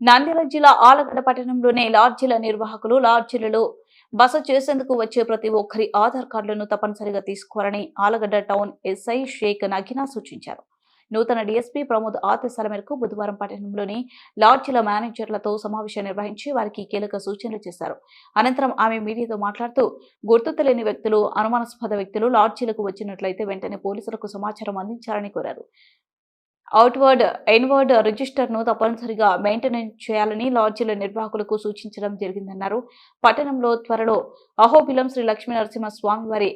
నంద్యాల జిల్లా ఆళ్లగడ్డ పట్టణంలోని లాడ్జీల నిర్వాహకులు లాడ్జీలలో బస చేసేందుకు వచ్చే ప్రతి ఒక్కరి ఆధార్ కార్డులను తప్పనిసరిగా తీసుకోవాలని ఆళ్లగడ్డ టౌన్ ఎస్ఐ షేక్ నగీనా సూచించారు. నూతన డీఎస్పీ ప్రమోద్ ఆదేశాల మేరకు బుధవారం పట్టణంలోని లాడ్జీల మేనేజర్లతో సమావేశం నిర్వహించి వారికి కీలక సూచనలు చేశారు. అనంతరం ఆమె మీడియాతో మాట్లాడుతూ గుర్తు తెలియని వ్యక్తులు, అనుమానాస్పద వ్యక్తులు లాడ్జీలకు వచ్చినట్లయితే వెంటనే పోలీసులకు సమాచారం అందించాలని కోరారు. అవుట్వర్డ్, ఇన్వర్డ్ రిజిస్టర్ను తప్పనిసరిగా మెయింటెనెన్స్ చేయాలని లాడ్జీల నిర్వాహకులకు సూచించడం జరిగిందన్నారు. పట్టణంలో త్వరలో అహోబిలం శ్రీ లక్ష్మీ నరసింహ స్వామివారి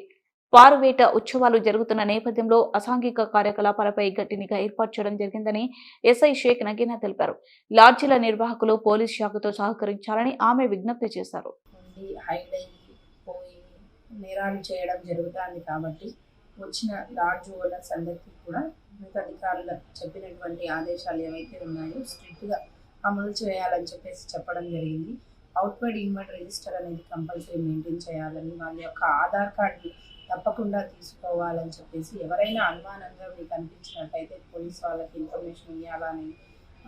పారువేట ఉత్సవాలు జరుగుతున్న నేపథ్యంలో అసాంఘిక కార్యకలాపాలపై గట్టి నిఘా ఏర్పాటు చేయడం జరిగిందని ఎస్ఐ షేక్ నగీనా తెలిపారు. లాడ్జీల నిర్వాహకులు పోలీస్ శాఖతో సహకరించాలని ఆమె విజ్ఞప్తి చేశారు. నేరాలు చేయడం జరుగుతుంది కాబట్టి వచ్చిన లాడ్జ్ ఓనర్స్ అందరికీ కూడా ఉన్నతాధికారులు చెప్పినటువంటి ఆదేశాలు ఏవైతే ఉన్నాయో స్ట్రిక్ట్గా అమలు చేయాలని చెప్పడం జరిగింది. అవుట్వర్డ్ ఇన్వర్డ్ రిజిస్టర్ అనేది కంపల్సరీ మెయింటైన్ చేయాలని, వాళ్ళ యొక్క ఆధార్ కార్డు తప్పకుండా తీసుకోవాలని చెప్పేసి, ఎవరైనా అనుమానంగా మీకు అనిపించినట్టయితే పోలీస్ వాళ్ళకి ఇన్ఫర్మేషన్ ఇవ్వాలని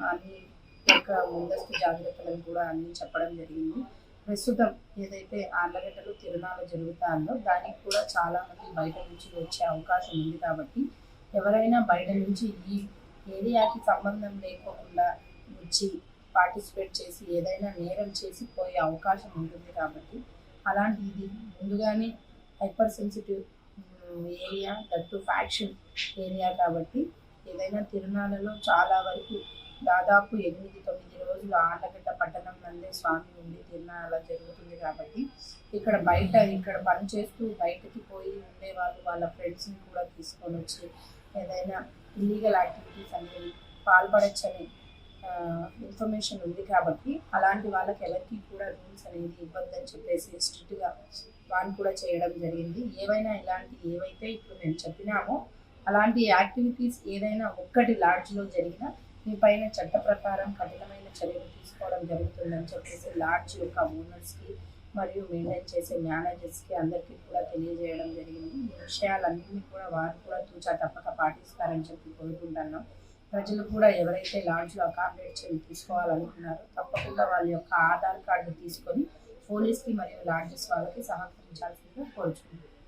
అన్ని యొక్క ముందస్తు జాగ్రత్తలను కూడా అన్ని చెప్పడం జరిగింది. ప్రస్తుతం ఏదైతే ఆళ్లగడ్డలో తిరునాళ్ళు జరుగుతుందో దానికి కూడా చాలామంది బయట నుంచి వచ్చే అవకాశం ఉంది కాబట్టి ఎవరైనా బయట నుంచి ఈ ఏరియాకి సంబంధం లేకుండా వచ్చి పార్టిసిపేట్ చేసి ఏదైనా నేరం చేసి పోయే అవకాశం ఉంటుంది కాబట్టి అలాంటిది ముందుగానే hyper sensitive area, that faction area కాబట్టి ఏదైనా తిరునాళ్ళలో చాలా వరకు దాదాపు 8-9 రోజులు ఆళ్లగడ్డ పట్టణం నందే స్వామి ఉండి తిరునాళ్ళ జరుగుతుంది కాబట్టి ఇక్కడ పని చేస్తూ బయటకి పోయి ఉండేవాళ్ళు వాళ్ళ ఫ్రెండ్స్ని కూడా తీసుకొని వచ్చి ఏదైనా ఇల్లీగల్ యాక్టివిటీస్ అనేవి పాల్పడచ్చని ఇన్ఫర్మేషన్ ఉంది కాబట్టి అలాంటి వాళ్ళకి ఎవరికి కూడా రూల్స్ అనేది ఇవ్వద్దని చెప్పేసి స్ట్రిక్ట్గా వాన్ కూడా చేయడం జరిగింది. ఏవైతే ఇప్పుడు మేము చెప్పినామో అలాంటి యాక్టివిటీస్ ఏదైనా ఒక్కటి లాడ్జ్లో జరిగినా మీ పైన చట్ట ప్రకారం కఠినమైన చర్యలు తీసుకోవడం జరుగుతుందని చెప్పేసి లాడ్జ్ యొక్క ఓనర్స్కి మరియు మెయింటైన్ చేసే మేనేజర్స్కి అందరికీ కూడా తెలియజేయడం జరిగింది. ఈ విషయాలన్నింటినీ కూడా వారు కూడా తూచా తప్పక పాటిస్తారని చెప్పి కోరుకుంటున్నాం. ప్రజలు కూడా ఎవరైతే లాడ్జ్లో అకామిడేట్ తీసుకోవాలనుకున్నారో తప్పకుండా వాళ్ళ యొక్క ఆధార్ కార్డు తీసుకొని పోలీస్కి మరియు లాడ్జెస్ వాళ్ళకి సహకరించాల్సిందిగా కోరుచుకుంటున్నాం.